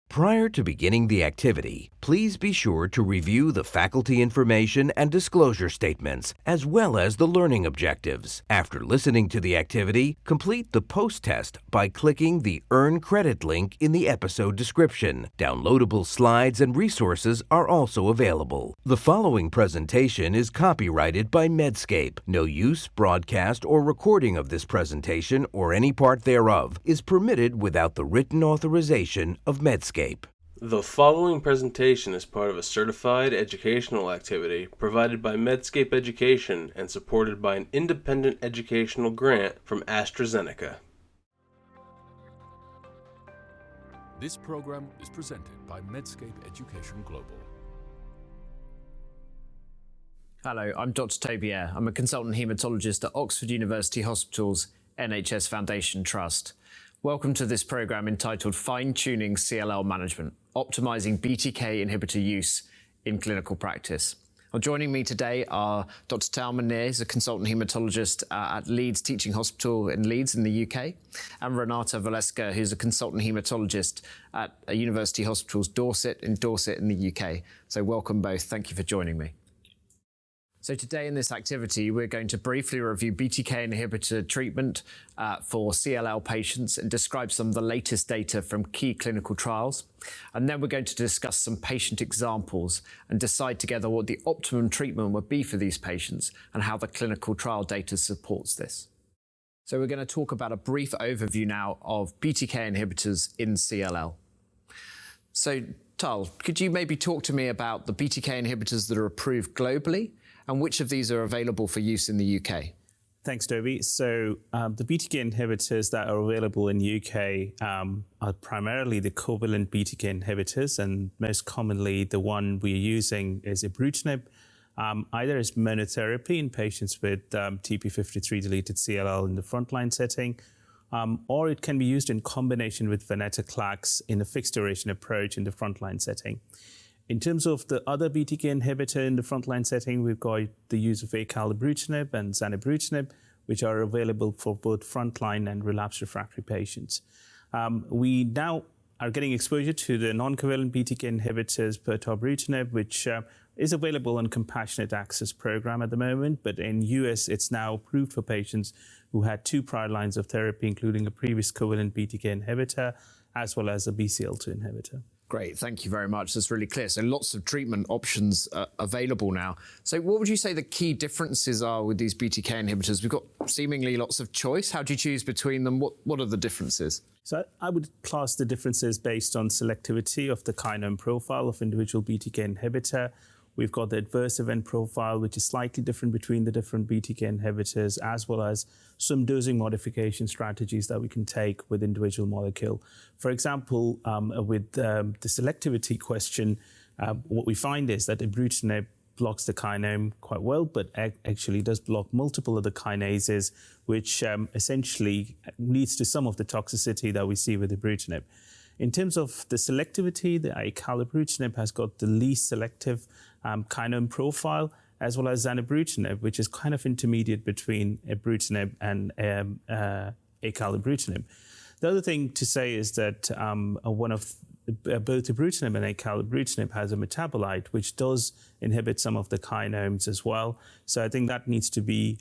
Prior to beginning the activity, please be sure to review the faculty information and disclosure statements, as well as the learning objectives. After listening to the activity, complete the post-test by clicking the Earn Credit link in the episode description. Downloadable slides and resources are also available. The following presentation is copyrighted by Medscape. No use, broadcast, or recording of this presentation or any part thereof is permitted without the written authorization of Medscape. The following presentation is part of a certified educational activity provided by Medscape Education and supported by an independent educational grant from AstraZeneca. This program is presented by Medscape Education Global. Hello, I'm Dr. Toby Eyre. I'm a consultant haematologist at Oxford University Hospital's NHS Foundation Trust. Welcome to this program entitled Fine-Tuning CLL Management, Optimising BTK Inhibitor Use in Clinical Practice. Well, joining me today are Dr. Tal Munir, who's a consultant haematologist at Leeds Teaching Hospital in Leeds in the UK, and Renata Valeska, who's a consultant haematologist at University Hospitals Dorset in the UK. So welcome both. Thank you for joining me. So today in this activity, we're going to briefly review BTK inhibitor treatment for CLL patients and describe some of the latest data from key clinical trials. And then we're going to discuss some patient examples and decide together what the optimum treatment would be for these patients and how the clinical trial data supports this. So we're going to talk about a brief overview now of BTK inhibitors in CLL. So Tal, could you maybe talk to me about the BTK inhibitors that are approved globally and which of these are available for use in the UK? Thanks, Toby. So the BTK inhibitors that are available in UK are primarily the covalent BTK inhibitors, and most commonly the one we're using is ibrutinib, either as monotherapy in patients with TP53 deleted CLL in the frontline setting, or it can be used in combination with venetoclax in a fixed duration approach in the frontline setting. In terms of the other BTK inhibitor in the frontline setting, we've got the use of acalabrutinib and zanubrutinib, which are available for both frontline and relapsed refractory patients. We now are getting exposure to the non-covalent BTK inhibitors, pirtobrutinib, which is available on compassionate access program at the moment, but in US it's now approved for patients who had 2 prior lines of therapy, including a previous covalent BTK inhibitor, as well as a BCL2 inhibitor. Great, thank you very much. That's really clear. So lots of treatment options available now. So what would you say the key differences are with these BTK inhibitors? We've got seemingly lots of choice. How do you choose between them? What are the differences? So I would class the differences based on selectivity of the kinome profile of individual BTK inhibitor. We've got the adverse event profile, which is slightly different between the different BTK inhibitors, as well as some dosing modification strategies that we can take with individual molecule. For example, with the selectivity question, what we find is that ibrutinib blocks the kinome quite well, but actually does block multiple of the kinases, which essentially leads to some of the toxicity that we see with ibrutinib. In terms of the selectivity, the acalabrutinib has got the least selective kinome profile, as well as zanubrutinib, which is kind of intermediate between ibrutinib and acalabrutinib. The other thing to say is that both ibrutinib and acalabrutinib has a metabolite which does inhibit some of the kinomes as well. So I think that needs to be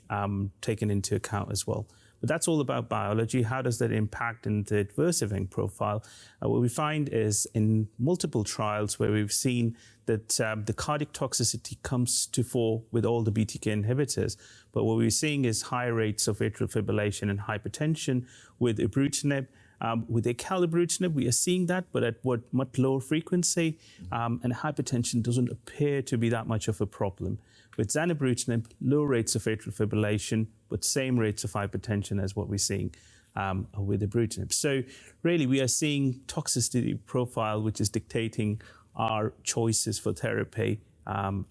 taken into account as well. But that's all about biology. How does that impact in the adverse event profile? What we find is in multiple trials where we've seen that the cardiac toxicity comes to fore with all the BTK inhibitors. But what we're seeing is higher rates of atrial fibrillation and hypertension with ibrutinib. With acalabrutinib, we are seeing that, but at much lower frequency, and hypertension doesn't appear to be that much of a problem. With zanubrutinib, low rates of atrial fibrillation, but same rates of hypertension as what we're seeing with ibrutinib. So really, we are seeing toxicity profile, which is dictating our choices for therapy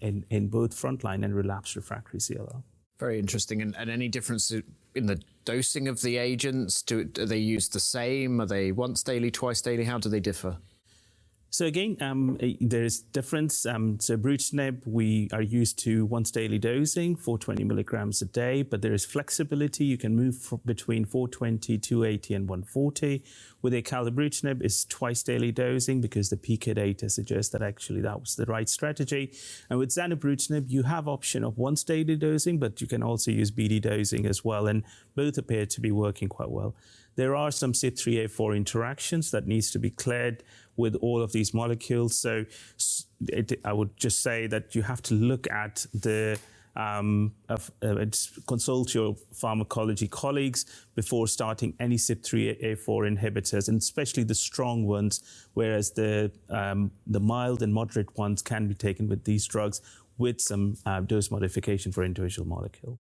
in both frontline and relapsed refractory CLL. Very interesting. And any difference in the dosing of the agents? Do they use the same? Are they once daily, twice daily? How do they differ? So again, there is difference. So Brutonib, we are used to once daily dosing, 420 milligrams a day, but there is flexibility. You can move between 420, 280, and 140. With acalabrutinib, it's twice daily dosing because the PK data suggests that actually that was the right strategy. And with zanubrutinib, you have option of once daily dosing, but you can also use BD dosing as well, and both appear to be working quite well. There are some CYP3A4 interactions that needs to be cleared with all of these molecules. So I would just say that you have to look at the consult your pharmacology colleagues before starting any CYP3A4 inhibitors, and especially the strong ones, whereas the mild and moderate ones can be taken with these drugs with some dose modification for individual molecule.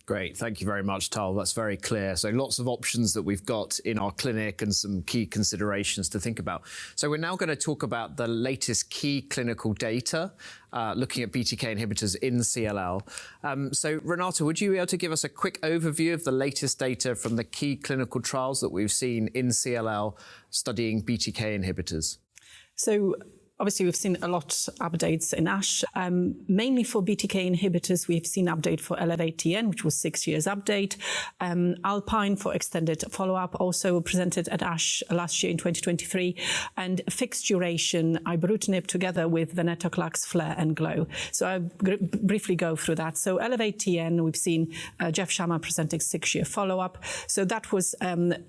Great, thank you very much, Tal. That's very clear. So lots of options that we've got in our clinic and some key considerations to think about. So we're now going to talk about the latest key clinical data, looking at BTK inhibitors in CLL. So Renata, would you be able to give us a quick overview of the latest data from the key clinical trials that we've seen in CLL studying BTK inhibitors? So obviously, we've seen a lot of updates in ASH. Mainly for BTK inhibitors, we've seen update for Elevate-TN, which was 6 years update. Alpine for extended follow-up, also presented at ASH last year in 2023. And fixed duration ibrutinib together with venetoclax, FLAIR and GLOW. So I'll briefly go through that. So Elevate-TN, we've seen Jeff Sharma presenting 6-year follow-up. So that was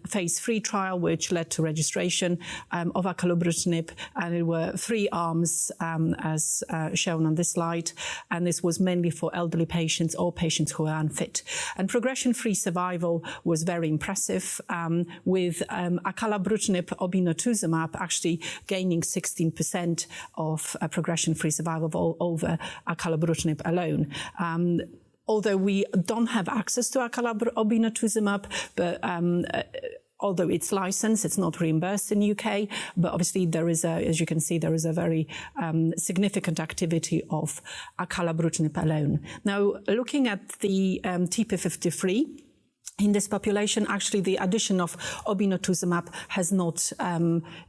phase 3 trial, which led to registration of acalabrutinib, and it were 3 arms as shown on this slide, and this was mainly for elderly patients or patients who are unfit. And progression-free survival was very impressive, with acalabrutinib obinutuzumab actually gaining 16% of progression-free survival over acalabrutinib alone. Although we don't have access to obinutuzumab, but although it's licensed, it's not reimbursed in UK, but obviously there is as you can see, there is a very significant activity of acalabrutinib alone. Now, looking at the TP53, in this population, actually, the addition of obinutuzumab has not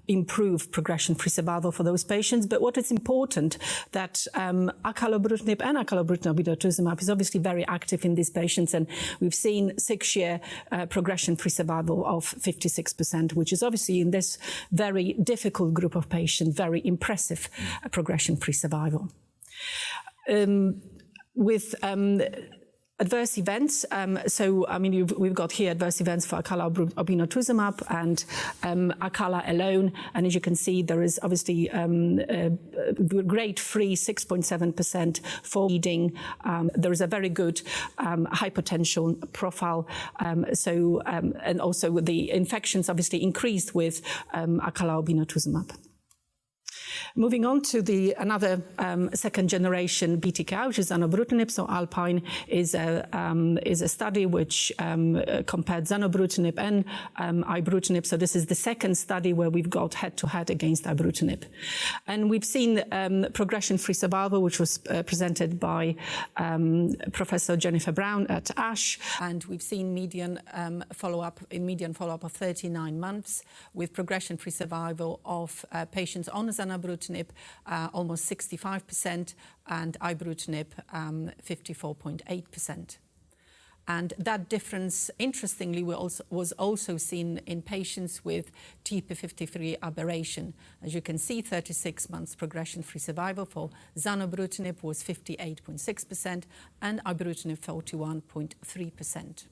improved progression-free survival for those patients. But what is important that acalabrutinib and acalabrutinib obinutuzumab is obviously very active in these patients, and we've seen 6-year progression-free survival of 56%, which is obviously in this very difficult group of patients, very impressive progression-free survival. With adverse events, so I mean we've got here adverse events for acalabrutinib and acala alone, and as you can see there is obviously grade 3 6.7% for bleeding. There is a very good hypertension profile, and also the infections obviously increased with acalabrutinib. Moving on to another second generation BTK, which is zanubrutinib. So Alpine is a study which compared zanubrutinib and ibrutinib. So this is the second study where we've got head-to-head against ibrutinib. And we've seen progression-free survival, which was presented by Professor Jennifer Brown at ASH. And we've seen median follow-up of 39 months with progression-free survival of patients on zanubrutinib almost 65%, and ibrutinib 54.8%. And that difference, interestingly, was also seen in patients with TP53 aberration. As you can see, 36 months progression-free survival for zanubrutinib was 58.6% and ibrutinib 41.3%.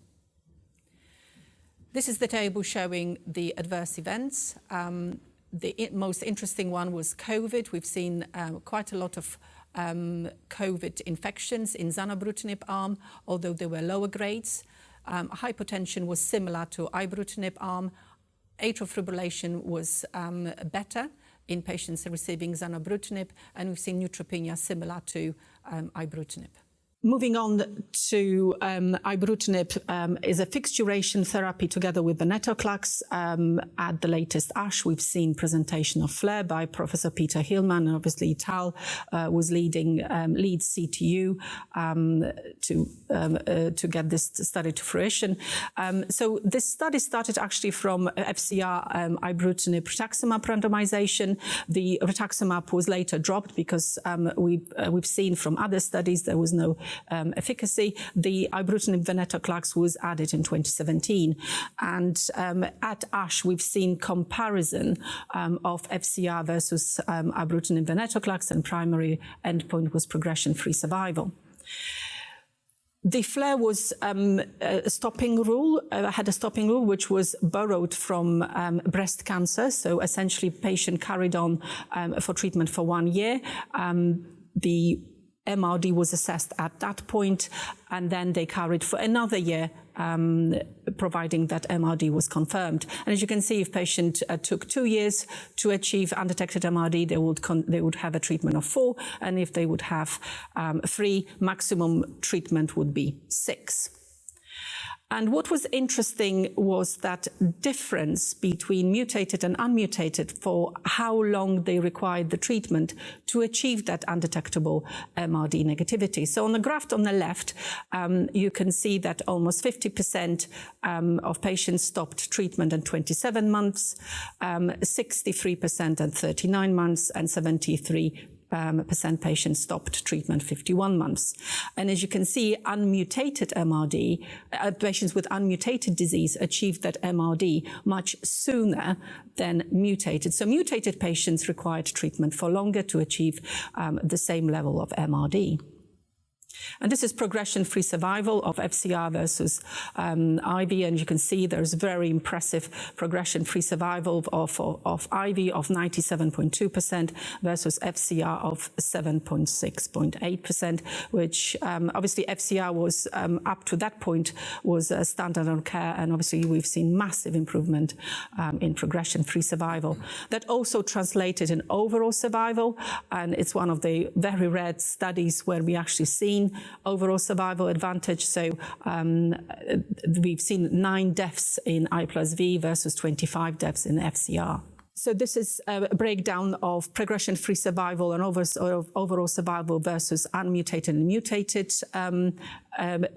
This is the table showing the adverse events. The most interesting one was COVID. We've seen quite a lot of COVID infections in zanubrutinib arm, although they were lower grades. Hypertension was similar to ibrutinib arm. Atrial fibrillation was better in patients receiving zanubrutinib, and we've seen neutropenia similar to ibrutinib. Moving on to ibrutinib is a fixed duration therapy together with venetoclax. At the latest ASH, we've seen presentation of FLAIR by Professor Peter Hillman, and obviously Tal was leads CTU to get this study to fruition. So this study started actually from FCR ibrutinib rituximab randomization. The rituximab was later dropped because we've seen from other studies there was no efficacy. The ibrutinib venetoclax was added in 2017. And at ASH, we've seen comparison of FCR versus ibrutinib venetoclax, and primary endpoint was progression-free survival. The FLAIR was a stopping rule, had a stopping rule which was borrowed from breast cancer. So essentially, patient carried on for treatment for 1 year. The MRD was assessed at that point, and then they carried for another year, providing that MRD was confirmed. And as you can see, if patient took 2 years to achieve undetected MRD, they would have a treatment of 4, and if they would have 3, maximum treatment would be 6. And what was interesting was that difference between mutated and unmutated for how long they required the treatment to achieve that undetectable MRD negativity. So on the graph on the left, you can see that almost 50% of patients stopped treatment at 27 months, 63% at 39 months, and 73% patients stopped treatment 51 months. And as you can see, unmutated MRD, patients with unmutated disease achieved that MRD much sooner than mutated. So mutated patients required treatment for longer to achieve the same level of MRD. And this is progression-free survival of FCR versus IV, and you can see there's very impressive progression-free survival of IV of 97.2% versus FCR of 7.6.8%, which obviously FCR was up to that point was a standard of care, and obviously we've seen massive improvement in progression-free survival. That also translated in overall survival, and it's one of the very rare studies where we actually seen overall survival advantage. So we've seen 9 deaths in I plus V versus 25 deaths in FCR. So this is a breakdown of progression-free survival and overall survival versus unmutated and mutated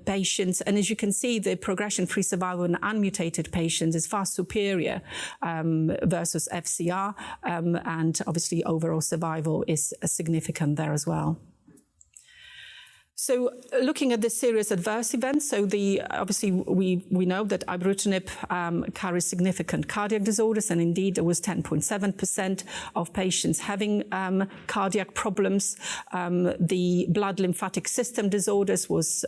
patients. And as you can see, the progression-free survival in unmutated patients is far superior versus FCR. And obviously, overall survival is significant there as well. So looking at the serious adverse events, so obviously we know that ibrutinib carries significant cardiac disorders, and indeed there was 10.7% of patients having cardiac problems. The blood lymphatic system disorders was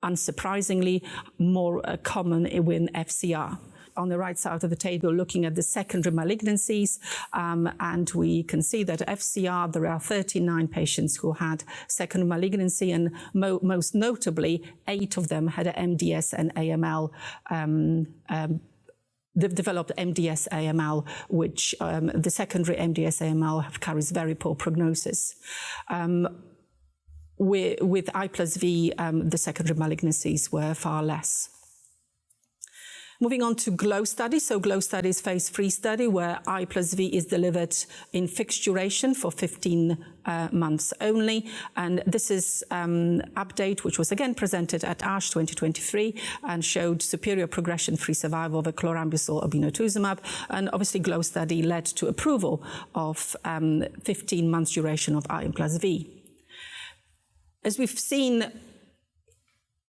unsurprisingly more common with FCR. On the right side of the table, looking at the secondary malignancies, and we can see that FCR, there are 39 patients who had secondary malignancy, and most notably, 8 of them had a MDS and AML. They've developed MDS AML, which the secondary MDS AML carries very poor prognosis. With I plus V, the secondary malignancies were far less. Moving on to GLOW study. So GLOW study is phase 3 study where I plus V is delivered in fixed duration for 15 months only. And this is update, which was again presented at ASH 2023 and showed superior progression-free survival of a chlorambucil obinutuzumab. And obviously GLOW study led to approval of 15 months duration of I plus V. As we've seen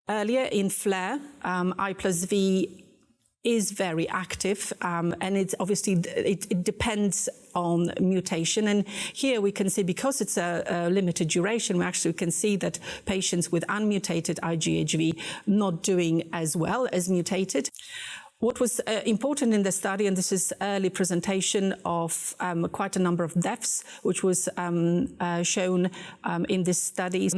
earlier in FLAIR, I plus V is very active, and it's obviously it depends on mutation. And here we can see, because it's a limited duration, we actually can see that patients with unmutated IgHV not doing as well as mutated. What was important in the study, and this is early presentation of quite a number of deaths, which was shown in this study.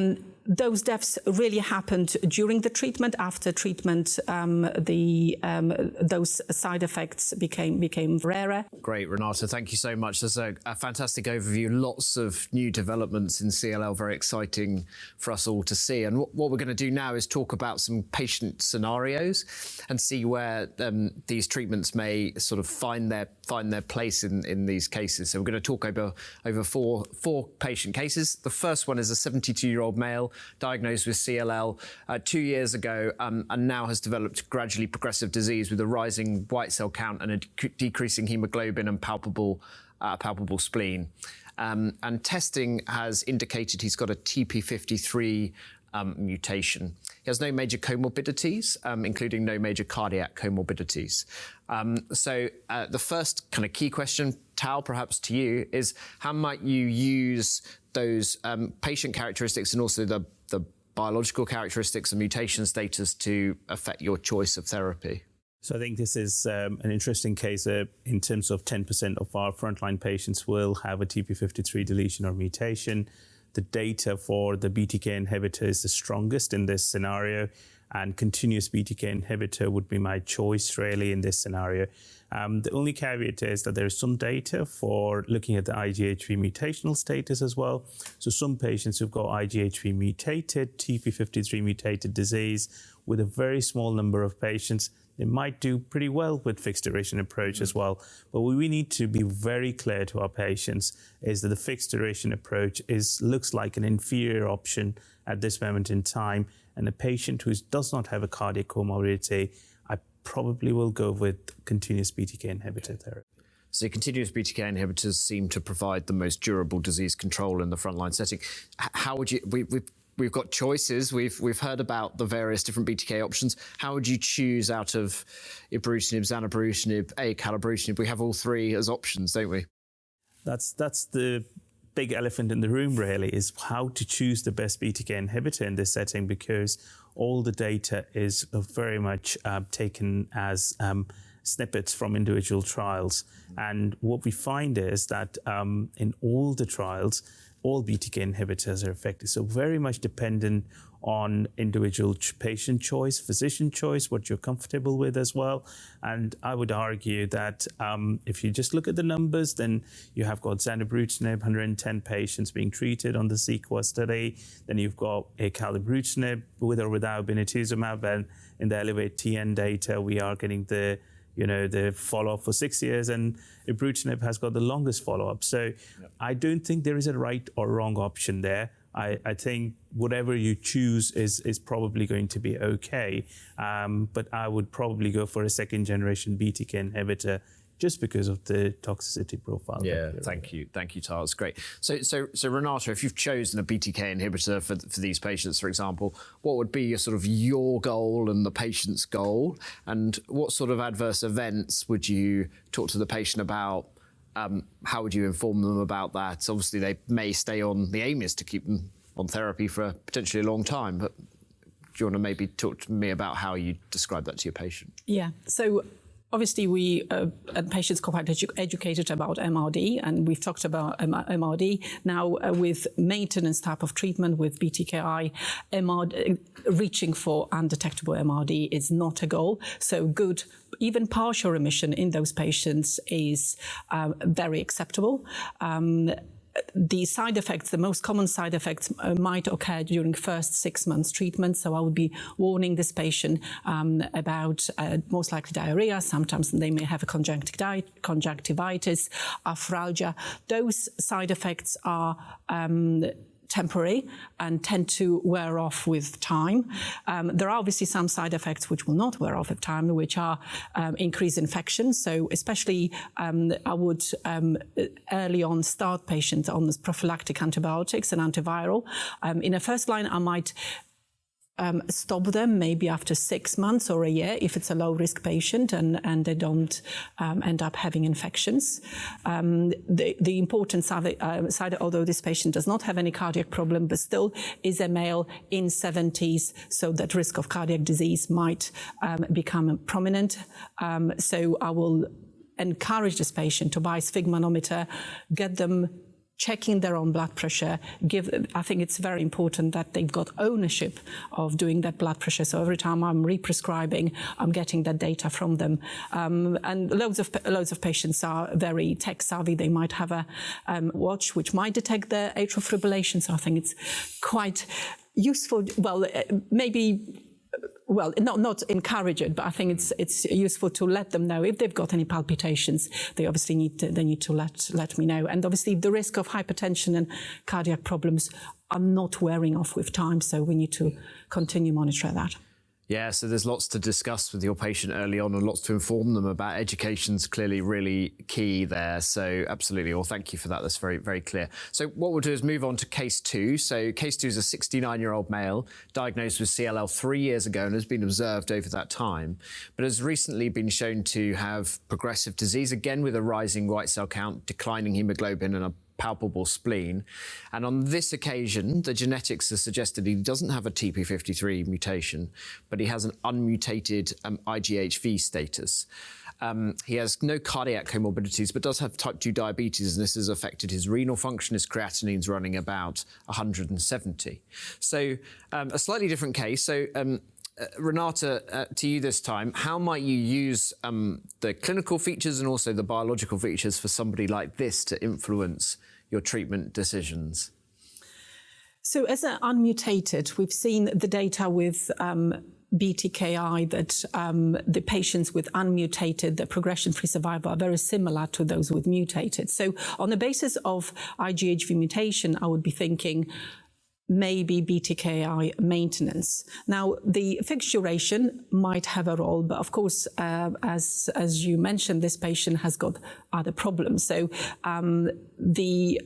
those deaths really happened during the treatment. After treatment, those side effects became rarer. Great, Renata, thank you so much. There's a fantastic overview, lots of new developments in CLL, very exciting for us all to see. And what we're going to do now is talk about some patient scenarios and see where these treatments may sort of find their place in these cases. So we're going to talk over four patient cases. The first one is a 72-year-old male diagnosed with CLL 2 years ago and now has developed gradually progressive disease with a rising white cell count and a decreasing hemoglobin and palpable spleen. And testing has indicated he's got a TP53 mutation. He has no major comorbidities, including no major cardiac comorbidities. So the first kind of key question, Tal, perhaps to you, is how might you use those patient characteristics and also the biological characteristics and mutation status to affect your choice of therapy? So I think this is an interesting case in terms of 10% of our frontline patients will have a TP53 deletion or mutation. The data for the BTK inhibitor is the strongest in this scenario, and continuous BTK inhibitor would be my choice really in this scenario. The only caveat is that there is some data for looking at the IGHV mutational status as well. So some patients who've got IGHV mutated, TP53 mutated disease, with a very small number of patients, they might do pretty well with fixed duration approach as well. But what we need to be very clear to our patients is that the fixed duration approach looks like an inferior option at this moment in time. And a patient who does not have a cardiac comorbidity, I probably will go with continuous BTK inhibitor therapy. So continuous BTK inhibitors seem to provide the most durable disease control in the frontline setting. How would you... We've got choices. We've heard about the various different BTK options. How would you choose out of ibrutinib, zanubrutinib, acalabrutinib? We have all three as options, don't we? That's the big elephant in the room, really, is how to choose the best BTK inhibitor in this setting, because all the data is very much taken as snippets from individual trials. And what we find is that in all the trials, all BTK inhibitors are effective. So very much dependent on individual patient choice, physician choice, what you're comfortable with as well. And I would argue that if you just look at the numbers, then you have got zanubrutinib, 110 patients being treated on the SEQUA study. Then you've got acalabrutinib with or without obinutuzumab, and in the ELEVATE-TN data, we are getting the follow-up for 6 years, and ibrutinib has got the longest follow-up. So I don't think there is a right or wrong option there. I think whatever you choose is probably going to be okay. But I would probably go for a second-generation BTK inhibitor just because of the toxicity profile. Yeah, thank you, Tal. It's great. So Renata, if you've chosen a BTK inhibitor for these patients, for example, what would be your goal and the patient's goal, and what sort of adverse events would you talk to the patient about? How would you inform them about that? Obviously, they may stay on. The aim is to keep them on therapy for potentially a long time, but do you want to maybe talk to me about how you describe that to your patient? Yeah. So obviously, we patients are quite educated about MRD, and we've talked about MRD. Now, with maintenance type of treatment with BTKI, MRD, reaching for undetectable MRD is not a goal. So good, even partial remission in those patients is very acceptable. The side effects, the most common side effects might occur during first 6 months treatment. So I would be warning this patient about most likely diarrhea. Sometimes they may have a conjunctivitis, arthralgia. Those side effects are temporary and tend to wear off with time. There are obviously some side effects which will not wear off with time, which are increased infection. So especially I would early on start patients on this prophylactic antibiotics and antiviral. In a first line, I might stop them maybe after 6 months or a year if it's a low-risk patient and they don't end up having infections. The important side, although this patient does not have any cardiac problem, but still is a male in 70s, so that risk of cardiac disease might become prominent. So I will encourage this patient to buy sphygmanometer, get them checking their own blood pressure. I think it's very important that they've got ownership of doing that blood pressure. So every time I'm represcribing, I'm getting that data from them. And loads of patients are very tech savvy. They might have a watch which might detect their atrial fibrillation. So I think it's quite useful. Well, not encourage it, but I think it's useful to let them know if they've got any palpitations. They obviously need to let me know. And obviously the risk of hypertension and cardiac problems are not wearing off with time, so we need to continue monitor that. Yeah, so there's lots to discuss with your patient early on and lots to inform them about. Education's clearly really key there. So absolutely. Well, thank you for that. That's very, very clear. So what we'll do is move on to case 2. So case 2 is a 69-year-old male diagnosed with CLL 3 years ago and has been observed over that time, but has recently been shown to have progressive disease, again with a rising white cell count, declining hemoglobin and a palpable spleen. And on this occasion, the genetics has suggested he doesn't have a TP53 mutation, but he has an unmutated IGHV status. He has no cardiac comorbidities, but does have type 2 diabetes, and this has affected his renal function. His creatinine's running about 170. So a slightly different case. So Renata, to you this time, how might you use the clinical features and also the biological features for somebody like this to influence your treatment decisions? So as an unmutated, we've seen the data with BTKI that the patients with unmutated, the progression-free survival are very similar to those with mutated. So on the basis of IGHV mutation, I would be thinking maybe BTKI maintenance. Now, the fixed duration might have a role, but of course, as you mentioned, this patient has got other problems. So the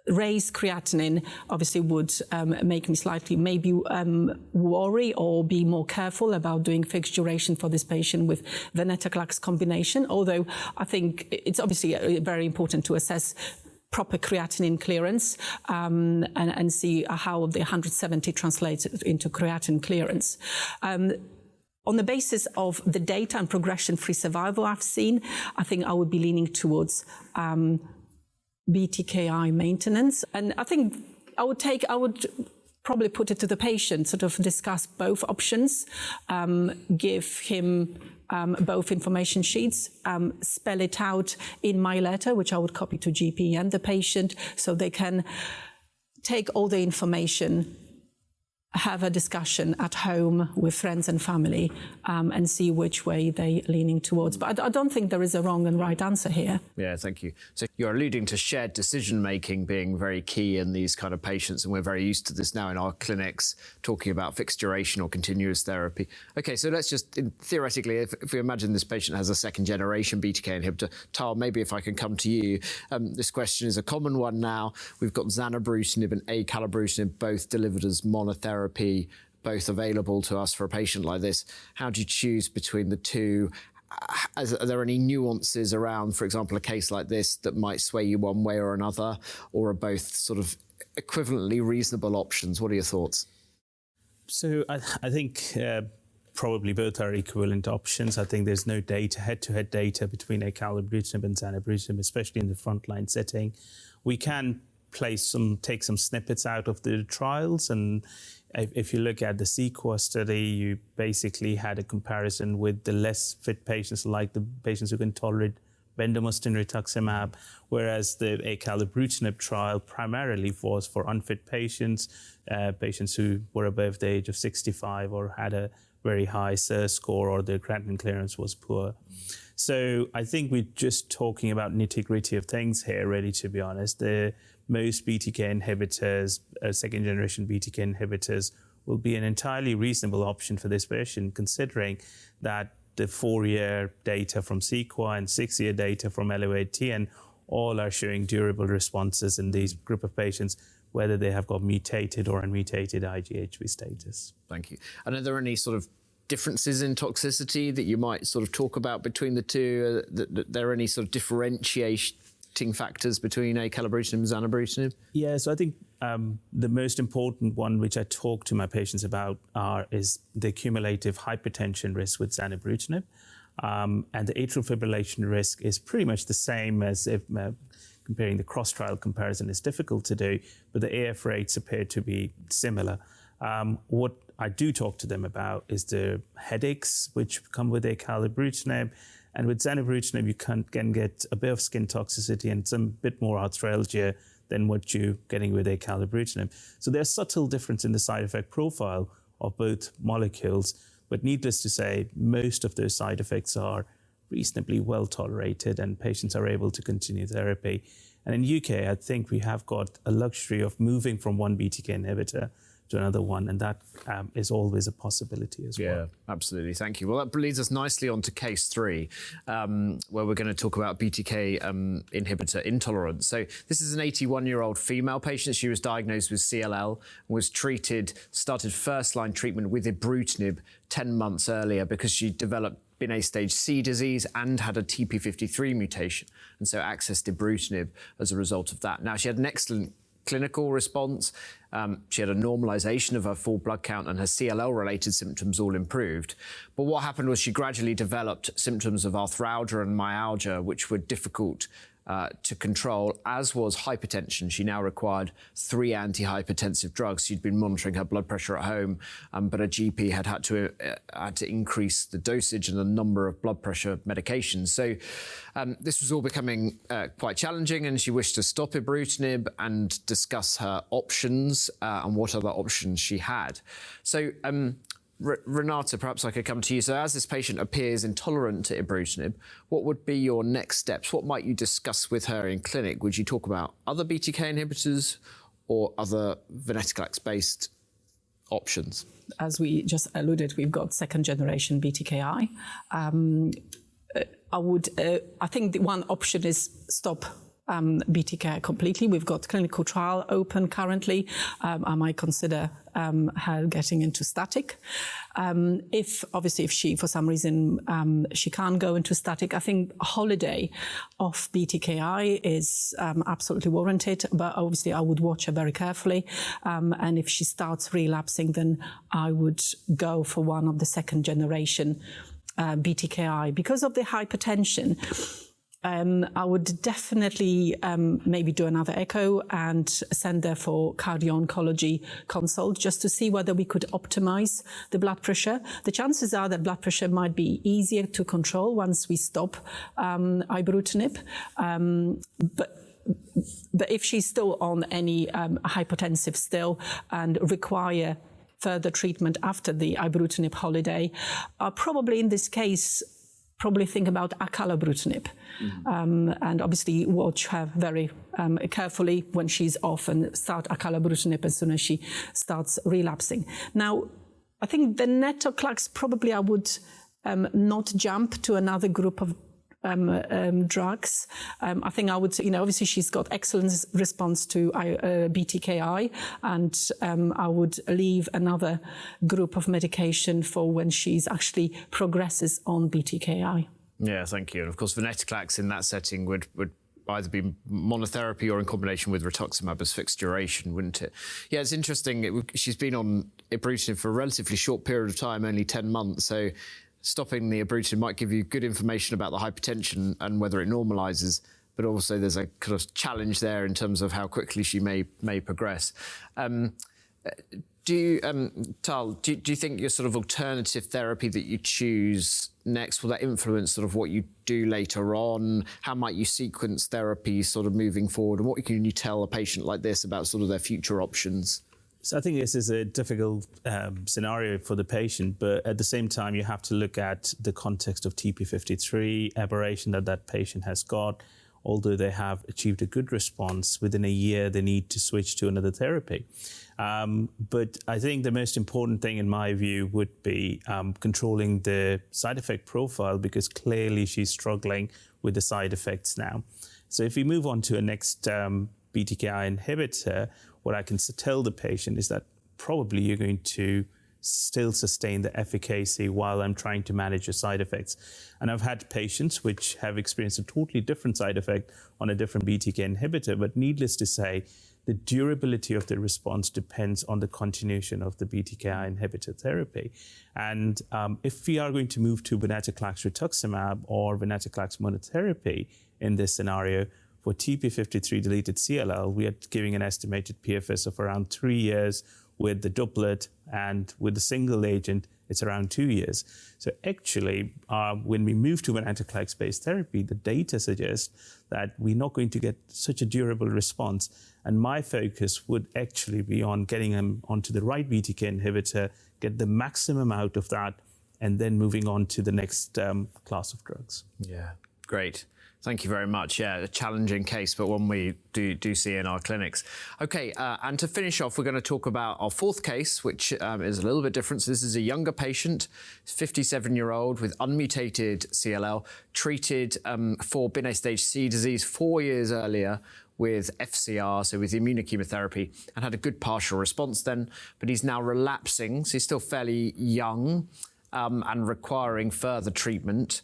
raised creatinine obviously would make me slightly maybe worry or be more careful about doing fixed duration for this patient with venetoclax combination, although I think it's obviously very important to assess proper creatinine clearance and see how the 170 translates into creatinine clearance. On the basis of the data and progression-free survival I've seen, I think I would be leaning towards BTKI maintenance. And I think I would probably put it to the patient, sort of discuss both options, give him both information sheets, spell it out in my letter, which I would copy to GP and the patient, so they can take all the information, have a discussion at home with friends and family, and see which way they're leaning towards. But I don't think there is a wrong and right answer here. Yeah, thank you. So you're alluding to shared decision-making being very key in these kind of patients, and we're very used to this now in our clinics, talking about fixed duration or continuous therapy. Okay, so let's just, theoretically, if we imagine this patient has a second-generation BTK inhibitor, Tal, maybe if I can come to you. This question is a common one now. We've got zanubrutinib and acalabrutinib, both delivered as monotherapy, both available to us for a patient like this. How do you choose between the two? Are there any nuances around, for example, a case like this that might sway you one way or another, or are both sort of equivalently reasonable options? What are your thoughts? So I think probably both are equivalent options. I think there's no data, head-to-head data between acalabrutinib and zanubrutinib, especially in the frontline setting. We can take some snippets out of the trials, and if you look at the SEQUA study, you basically had a comparison with the less fit patients, like the patients who can tolerate bendamustine rituximab, whereas the acalabrutinib trial primarily was for unfit patients, patients who were above the age of 65 or had a very high SIR score or their creatinine clearance was poor. So I think we're just talking about nitty-gritty of things here, really, to be honest. Most BTK inhibitors, second-generation BTK inhibitors, will be an entirely reasonable option for this patient, considering that the 4-year data from SEQUA and 6-year data from ELEVATE-TN all are showing durable responses in these group of patients, whether they have got mutated or unmutated IGHV status. Thank you. And are there any sort of differences in toxicity that you might sort of talk about between the two? There are any sort of differentiating factors between acalabrutinib and zanubrutinib? Yeah, so I think the most important one, which I talk to my patients about, is the cumulative hypertension risk with zanubrutinib. And the atrial fibrillation risk is pretty much the same as if comparing the cross-trial comparison is difficult to do, but the AF rates appear to be similar. What I do talk to them about is the headaches which come with acalabrutinib, and with zanubrutinib you can get a bit of skin toxicity and some bit more arthralgia than what you're getting with acalabrutinib. So there's subtle difference in the side effect profile of both molecules, but needless to say, most of those side effects are reasonably well tolerated and patients are able to continue therapy. And in UK, I think we have got a luxury of moving from one BTK inhibitor to another one, and that is always a possibility as well. Yeah, absolutely. Thank you. Well, that leads us nicely on to case 3, where we're going to talk about BTK inhibitor intolerance. So this is an 81-year-old female patient. She was diagnosed with CLL, was started first-line treatment with ibrutinib 10 months earlier because she developed Binay stage C disease and had a TP53 mutation, and so accessed ibrutinib as a result of that. Now, she had an excellent clinical response. She had a normalization of her full blood count and her CLL-related symptoms all improved. But what happened was she gradually developed symptoms of arthralgia and myalgia, which were difficult to control, as was hypertension. She now required 3 antihypertensive drugs. She'd been monitoring her blood pressure at home, but her GP had to increase the dosage and the number of blood pressure medications. So this was all becoming quite challenging, and she wished to stop ibrutinib and discuss her options and what other options she had. So Renata, perhaps I could come to you. So as this patient appears intolerant to ibrutinib, what would be your next steps? What might you discuss with her in clinic? Would you talk about other BTK inhibitors or other venetoclax-based options? As we just alluded, we've got second-generation BTKI. I think the one option is stop BTK completely. We've got clinical trial open currently. I might consider her getting into static. If she, for some reason, she can't go into static, I think a holiday of BTKI is absolutely warranted, but obviously I would watch her very carefully. And if she starts relapsing, then I would go for one of the second generation BTKI. Because of the hypertension, I would definitely maybe do another echo and send her for cardio-oncology consult just to see whether we could optimize the blood pressure. The chances are that blood pressure might be easier to control once we stop ibrutinib. But if she's still on any hypotensive still and require further treatment after the ibrutinib holiday, probably in this case, think about acalabrutinib, and obviously watch her very carefully when she's off and start acalabrutinib as soon as she starts relapsing. Now, I think venetoclax probably I would not jump to another group of drugs. I think I would, obviously she's got excellent response to BTKI, and I would leave another group of medication for when she's actually progresses on BTKI. Yeah, thank you. And of course, venetoclax in that setting would either be monotherapy or in combination with rituximab as fixed duration, wouldn't it? Yeah, it's interesting. She's been on ibrutinib for a relatively short period of time, only 10 months. So stopping the ibrutinib might give you good information about the hypertension and whether it normalizes, but also there's a kind of challenge there in terms of how quickly she may progress. Do you think your sort of alternative therapy that you choose next, will that influence sort of what you do later on? How might you sequence therapy sort of moving forward? And what can you tell a patient like this about sort of their future options? So I think this is a difficult scenario for the patient, but at the same time, you have to look at the context of TP53 aberration that patient has got. Although they have achieved a good response, within a year, they need to switch to another therapy. But I think the most important thing, in my view, would be controlling the side effect profile, because clearly she's struggling with the side effects now. So if we move on to a next BTKI inhibitor, what I can tell the patient is that probably you're going to still sustain the efficacy while I'm trying to manage your side effects. And I've had patients which have experienced a totally different side effect on a different BTK inhibitor, but needless to say, the durability of the response depends on the continuation of the BTKI inhibitor therapy. And if we are going to move to venetoclax rituximab or venetoclax monotherapy in this scenario, For TP53 deleted CLL, we are giving an estimated PFS of around 3 years with the doublet, and with the single agent, it's around 2 years. So actually, when we move to venetoclax-based therapy, the data suggests that we're not going to get such a durable response. And my focus would actually be on getting them onto the right BTK inhibitor, get the maximum out of that, and then moving on to the next class of drugs. Yeah, great. Thank you very much. Yeah, a challenging case, but one we do see in our clinics. Okay, and to finish off, we're going to talk about our fourth case, which is a little bit different. So this is a younger patient, 57-year-old with unmutated CLL, treated for Binay stage C disease 4 years earlier with FCR, so with immunochemotherapy, and had a good partial response then, but he's now relapsing, so he's still fairly young. And requiring further treatment.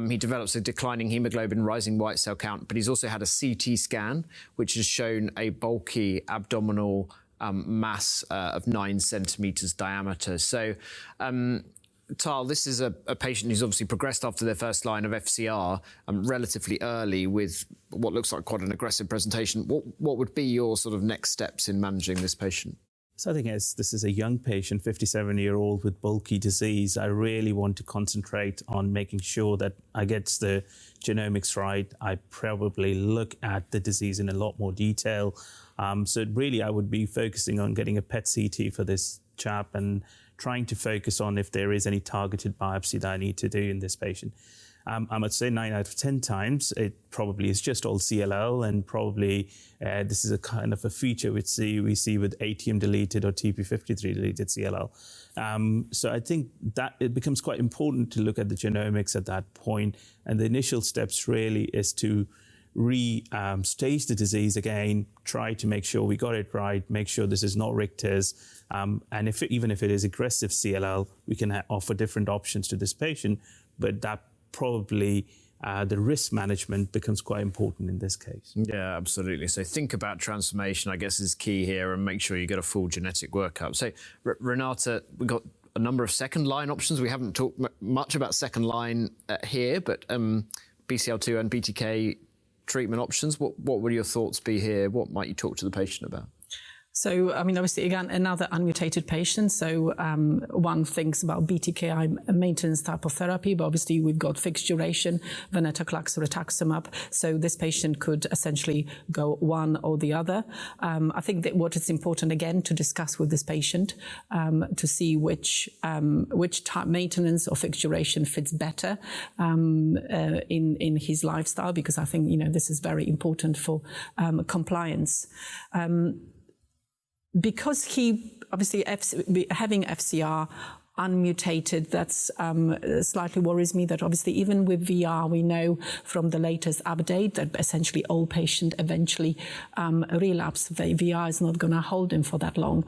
He develops a declining hemoglobin, rising white cell count, but he's also had a CT scan, which has shown a bulky abdominal mass of 9 centimeters diameter. So, Tal, this is a patient who's obviously progressed after their first line of FCR relatively early with what looks like quite an aggressive presentation. What would be your sort of next steps in managing this patient? So I think as this is a young patient, 57-year-old with bulky disease, I really want to concentrate on making sure that I get the genomics right. I probably look at the disease in a lot more detail. So really, I would be focusing on getting a PET CT for this chap and trying to focus on if there is any targeted biopsy that I need to do in this patient. I would say 9 out of 10 times, it probably is just all CLL, and probably this is a kind of a feature we see with ATM deleted or TP53 deleted CLL. So I think that it becomes quite important to look at the genomics at that point, and the initial steps really is to stage the disease again, try to make sure we got it right, make sure this is not Richter's, and even if it is aggressive CLL, we can offer different options to this patient, but that probably the risk management becomes quite important in this case. Yeah, absolutely. So think about transformation, I guess, is key here, and make sure you get a full genetic workup. So Renata, we've got a number of second line options. We haven't talked much about second line here, but BCL2 and BTK treatment options. What would your thoughts be here? What might you talk to the patient about? So, I mean, obviously, again, another unmutated patient. So one thinks about BTKI maintenance type of therapy, but obviously we've got fixed duration, venetoclax or rituximab. So this patient could essentially go one or the other. I think that what is important, again, to discuss with this patient to see which type maintenance or fixed duration fits better in his lifestyle, because I think, this is very important for compliance. Because he obviously having FCR unmutated, that's slightly worries me that obviously even with VR, we know from the latest update that essentially all patients eventually relapse. VR is not going to hold him for that long.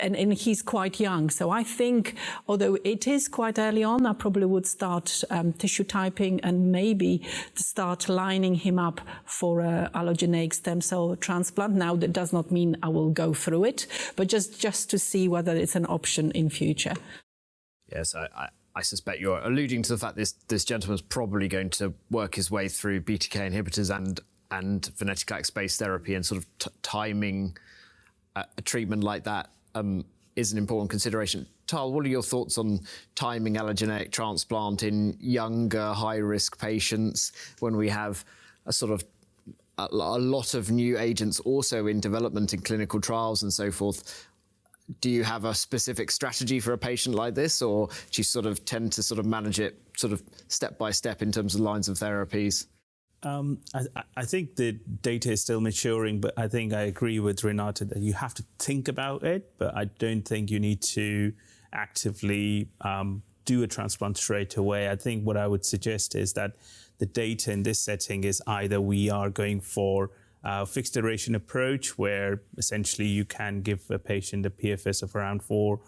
And he's quite young. So I think, although it is quite early on, I probably would start tissue typing and maybe start lining him up for an allogeneic stem cell transplant. Now, that does not mean I will go through it, but just to see whether it's an option in future. Yes, I suspect you're alluding to the fact this gentleman's probably going to work his way through BTK inhibitors and venetoclax-based therapy, and sort of timing a treatment like that is an important consideration. Tal, what are your thoughts on timing allogeneic transplant in younger, high-risk patients when we have a lot of new agents also in development in clinical trials and so forth? Do you have a specific strategy for a patient like this, or do you sort of tend to sort of manage it sort of step by step in terms of lines of therapies? I think the data is still maturing, but I think I agree with Renata that you have to think about it, but I don't think you need to actively do a transplant straight away. I think what I would suggest is that the data in this setting is either we are going for a fixed duration approach, where essentially you can give a patient a PFS of around 4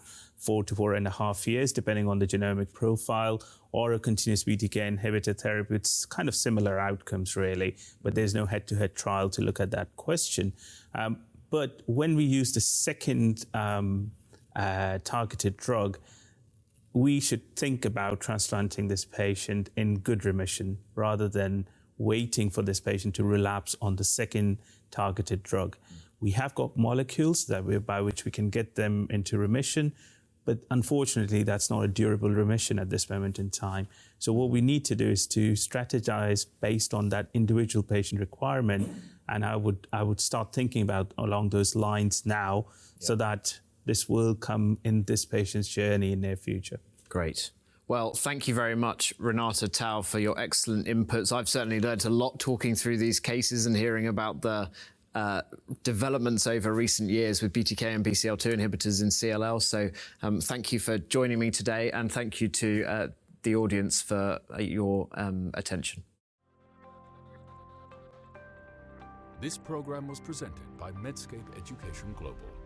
to 4.5 years, depending on the genomic profile, or a continuous BTK inhibitor therapy. It's kind of similar outcomes, really, but there's no head-to-head trial to look at that question. But when we use the second targeted drug, we should think about transplanting this patient in good remission rather than waiting for this patient to relapse on the second targeted drug. We have got molecules by which we can get them into remission, but unfortunately, that's not a durable remission at this moment in time. So what we need to do is to strategize based on that individual patient requirement, and I would start thinking about along those lines now, so that this will come in this patient's journey in near future. Great. Well, thank you very much, Renata Tau, for your excellent inputs. I've certainly learned a lot talking through these cases and hearing about the developments over recent years with BTK and BCL2 inhibitors in CLL. So thank you for joining me today, and thank you to the audience for your attention. This program was presented by Medscape Education Global.